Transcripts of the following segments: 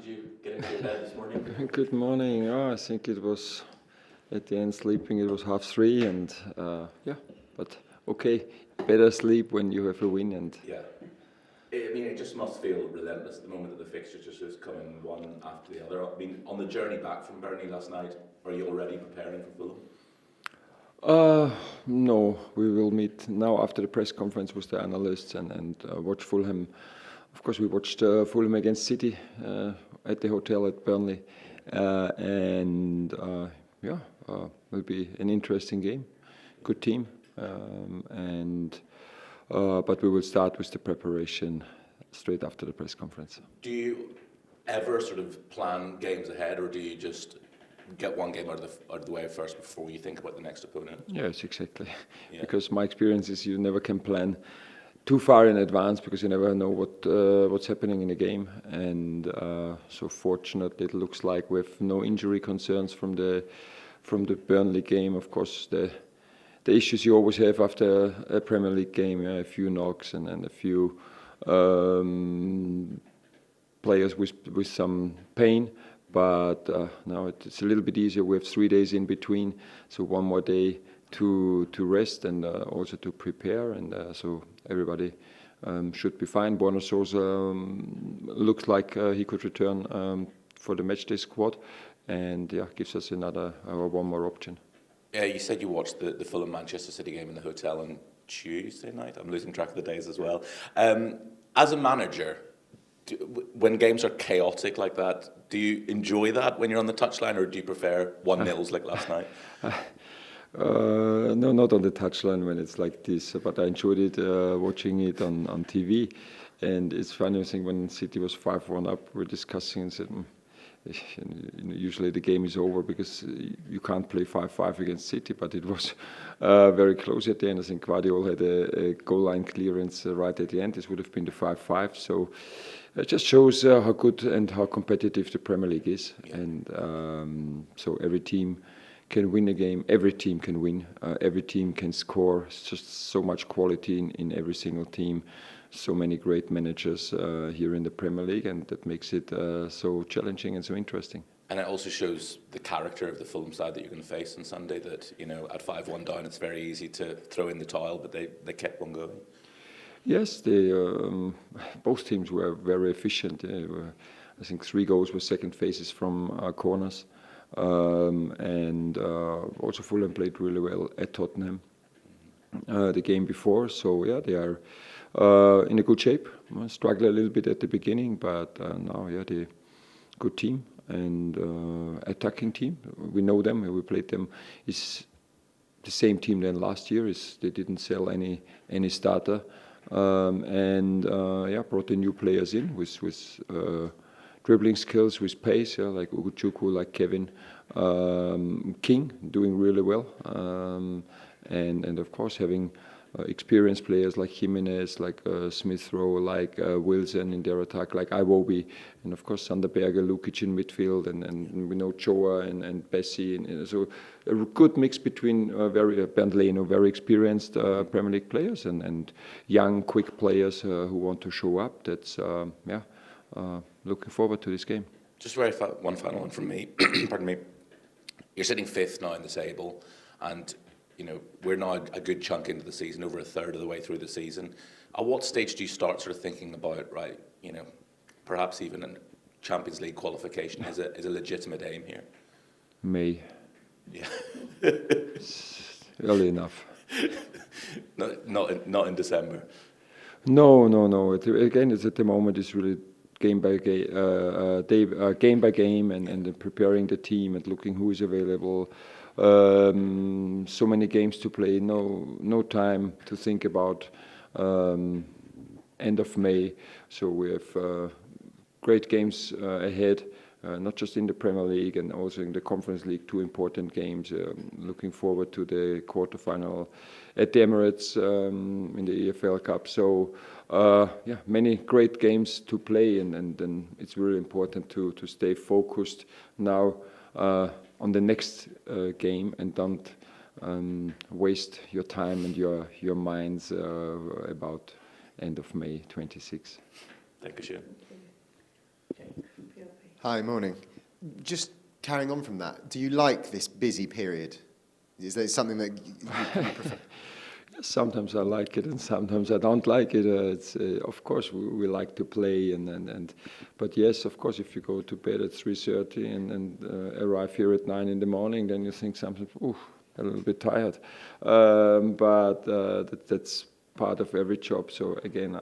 you get into your bed this morning? Good morning. I think it was at the end sleeping. It was 3:30, and but okay. Better sleep when you have a win. And yeah, I mean, it just must feel relentless at the moment that the fixtures are just coming one after the other. I mean, on the journey back from Burnley last night, are you already preparing for Fulham? No, we will meet now after the press conference with the analysts and watch Fulham. Of course, we watched Fulham against City at the hotel at Burnley, will be an interesting game. Good team, but we will start with the preparation straight after the press conference. Do you ever sort of plan games ahead, or do you just get one game out of the way first before you think about the next opponent? Yes, exactly. Yeah. Because my experience is you never can plan too far in advance because you never know what's happening in a game. And so fortunately, it looks like we have no injury concerns from the Burnley game. Of course, the issues you always have after a Premier League game, a few knocks and a few players with some pain. But now it's a little bit easier. We have 3 days in between, so one more day to rest and also to prepare, and so everybody should be fine. Borna Sosa looks like he could return for the matchday squad, and gives us one more option. Yeah, you said you watched the Fulham Manchester City game in the hotel on Tuesday night. I'm losing track of the days as well. As a manager, when games are chaotic like that, do you enjoy that when you're on the touchline, or do you prefer 1-0s like last night? No, not on the touchline when it's like this, but I enjoyed it watching it on TV. And it's funny, I think when City was 5-1 up, we're discussing and said, usually the game is over because you can't play 5-5 against City, but it was very close at the end. I think Guardiola had a goal line clearance right at the end. This would have been the 5-5. So it just shows how good and how competitive the Premier League is. Yeah. And so every team can win a game. Every team can win. Every team can score. It's just so much quality in every single team. So many great managers here in the Premier League, and that makes it so challenging and so interesting. And it also shows the character of the Fulham side that you're going to face on Sunday, that, at 5-1 down, it's very easy to throw in the towel, but they kept on going. Yes, both teams were very efficient. I think 3 goals were second phases from corners. And also Fulham played really well at Tottenham the game before. So, they are in a good shape. Struggle a little bit at the beginning, but now, they're a good team and attacking team. We know them. We played them. It's the same team than last year. They didn't sell any starter. Brought the new players in with dribbling skills, with pace, like Ugochukwu, like Kevin King, doing really well, and of course having experienced players like Jimenez, like Smith Rowe, like Wilson in their attack, like Iwobi, and of course Sander Berge, Lukic in midfield, and we know Joa and Bessie, and so a good mix between Bernd Leno, very experienced Premier League players, and young, quick players who want to show up. That's looking forward to this game. Just one final one from me. Pardon me. You're sitting 5th now in the table, and we're now a good chunk into the season, over a third of the way through the season. At what stage do you start sort of thinking about, right, perhaps even a Champions League qualification is a legitimate aim here? May. Yeah. Early enough. Not in December. No. Again, it's at the moment. It's really game by game, and preparing the team and looking who is available. So many games to play. No time to think about end of May. So we have great games ahead. Not just in the Premier League and also in the Conference League, 2 important games. Looking forward to the quarterfinal at the Emirates in the EFL Cup. So, many great games to play, and it's really important to stay focused now on the next game and don't waste your time and your minds about end of May 26. Thank you. Hi, morning. Just carrying on from that, do you like this busy period? Is there something that you prefer? Sometimes I like it and sometimes I don't like it. Of course we like to play but yes, of course, if you go to bed at 3:30 and arrive here at 9 in the morning, then you think sometimes, ooh, a little bit tired. That's part of every job. So again,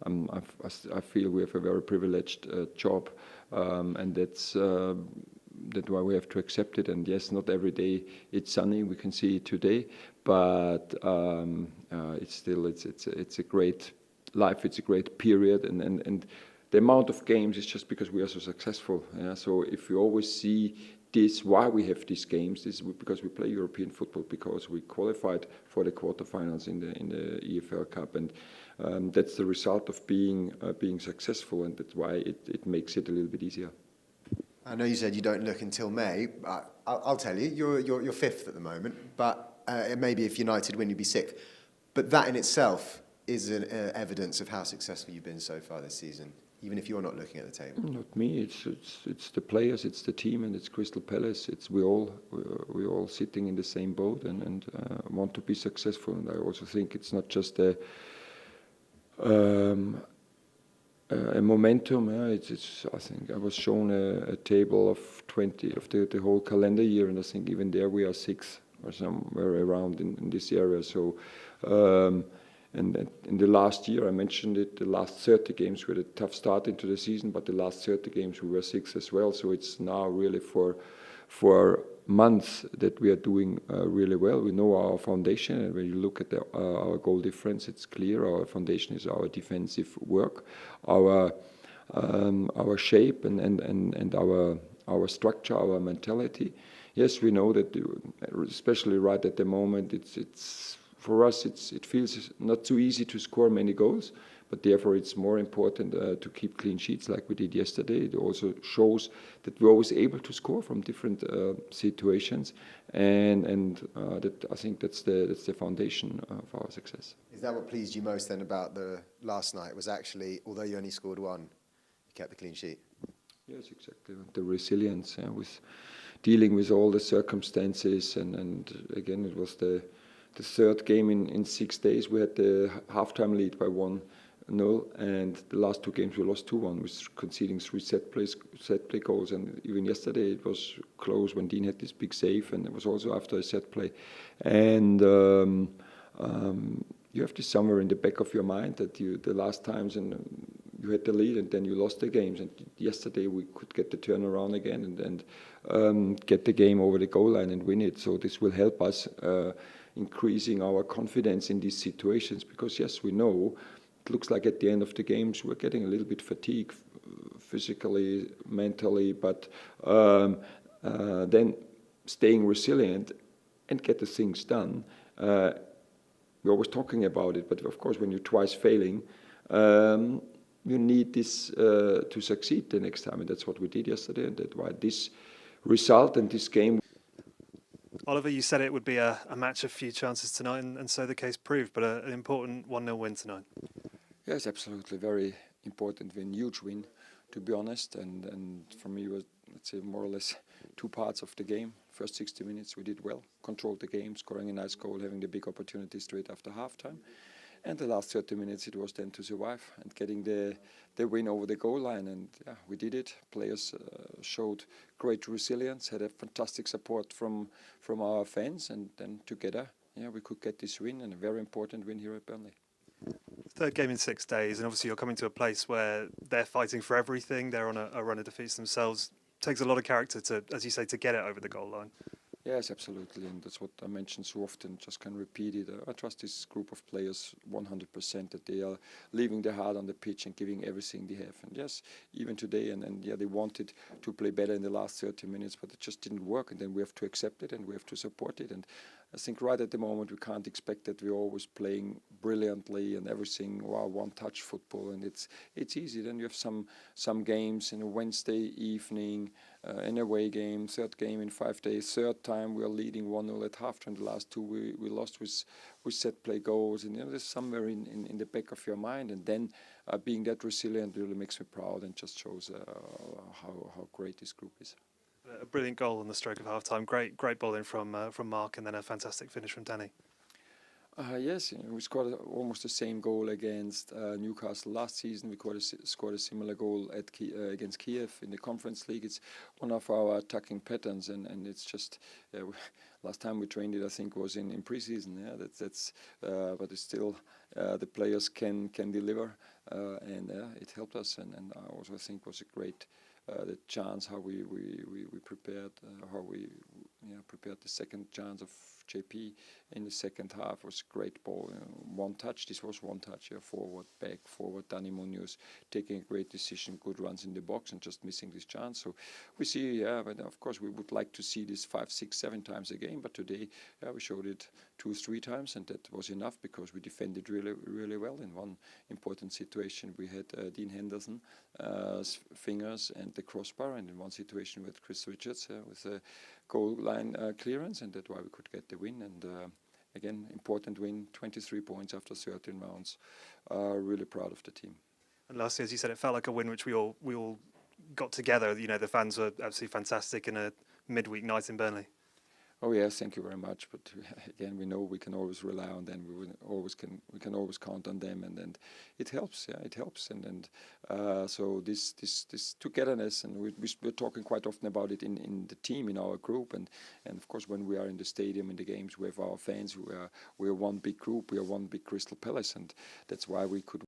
I feel we have a very privileged job, and that's why we have to accept it. And yes, not every day it's sunny. We can see it today, but it's still it's a great life. It's a great period, and the amount of games is just because we are so successful. Yeah? So if you always see this, why we have these games, this is because we play European football, because we qualified for the quarterfinals in the EFL Cup, and that's the result of being successful, and that's why it makes it a little bit easier. I know you said you don't look until May. I'll tell you, you're fifth at the moment. But maybe if United win, you'd be sixth. But that in itself is an evidence of how successful you've been so far this season, even if you're not looking at the table. Not me. It's the players, it's the team, and it's Crystal Palace. We're all sitting in the same boat and want to be successful. And I also think it's not just a momentum. I think I was shown a table of 20 of the whole calendar year, and I think even there we are sixth or somewhere around in this area. So, and in the last year, I mentioned it, the last 30 games we had a tough start into the season, but the last 30 games we were sixth as well. So it's now really for months that we are doing really well. We know our foundation, and when you look at our goal difference, it's clear. Our foundation is our defensive work, our shape, and our structure, our mentality. Yes, we know that, especially right at the moment, it's for us. It feels not too easy to score many goals. But therefore, it's more important to keep clean sheets like we did yesterday. It also shows that we're always able to score from different situations, and that I think that's the foundation of our success. Is that what pleased you most then about the last night? Was actually, although you only scored one, you kept the clean sheet. Yes, exactly. The resilience with dealing with all the circumstances, and again, it was the third game in 6 days. We had the halftime lead by 1-0, and the last two games we lost 2-1, with conceding 3 set play goals. And even yesterday it was close when Dean had this big save, and it was also after a set play. And you have this somewhere in the back of your mind that the last times and you had the lead and then you lost the games. And yesterday we could get the turnaround again and get the game over the goal line and win it. So this will help us increasing our confidence in these situations, because yes, we know it looks like at the end of the games we're getting a little bit fatigued physically, mentally, but then staying resilient and get the things done. We're always talking about it, but of course when you're twice failing, you need this to succeed the next time, and that's what we did yesterday, and that's why this result and this game. Oliver, you said it would be a match of few chances tonight, and so the case proved, but an important 1-0 win tonight. Yes, absolutely. Very important win, huge win, to be honest. And for me, it was, let's say, more or less 2 parts of the game. First 60 minutes, we did well, controlled the game, scoring a nice goal, having the big opportunity straight after halftime. And the last 30 minutes, it was then to survive and getting the win over the goal line. And yeah, we did it. Players showed great resilience, had a fantastic support from our fans. And then together, yeah, we could get this win, and a very important win here at Burnley. Third game in 6 days, and obviously you're coming to a place where they're fighting for everything. They're on a run of defeats themselves. It takes a lot of character to, as you say, to get it over the goal line. Yes, absolutely, and that's what I mentioned so often, just can repeat it. I trust this group of players 100%, that they are leaving their heart on the pitch and giving everything they have. And yes, even today, and yeah, they wanted to play better in the last 30 minutes, but it just didn't work, and then we have to accept it and we have to support it. And I think right at the moment we can't expect that we're always playing brilliantly and everything. Wow, one-touch football, and it's easy. Then you have some games in a Wednesday evening, an away game, third game in 5 days, third time we are leading 1-0 at halftime. The last two we lost with set play goals, and there's somewhere in the back of your mind, and then being that resilient really makes me proud and just shows how great this group is. A brilliant goal on the stroke of half-time. Great ball in from Mark, and then a fantastic finish from Danny. Yes, we scored almost the same goal against Newcastle last season. We scored a similar goal against Kiev in the Conference League. It's one of our attacking patterns, and it's just last time we trained it, I think, was in pre-season. Yeah, but it's still the players can deliver, and it helped us. And I also think was a great the chance how we prepared, how we prepared the second chance of JP in the second half was great ball. One touch, this was one touch, forward, back, forward, Dani Munoz taking a great decision, good runs in the box and just missing this chance. So we see, but of course we would like to see this 5, 6, 7 times a game, but today we showed it 2, 3 times, and that was enough because we defended really well. In one important situation we had Dean Henderson's fingers and the crossbar, and in one situation with Chris Richards with a goal line clearance, and that's why we could get the win. And again, important win, 23 points after 13 rounds. Really proud of the team. And lastly, as you said, it felt like a win which we all got together. The fans were absolutely fantastic in a midweek night in Burnley. Oh yes, thank you very much. But again, we know we can always rely on them. We can always count on them, and it helps. Yeah, it helps. And so this togetherness, and we're talking quite often about it in the team, in our group, and of course when we are in the stadium in the games, we have our fans. We are one big group. We are one big Crystal Palace, and that's why we could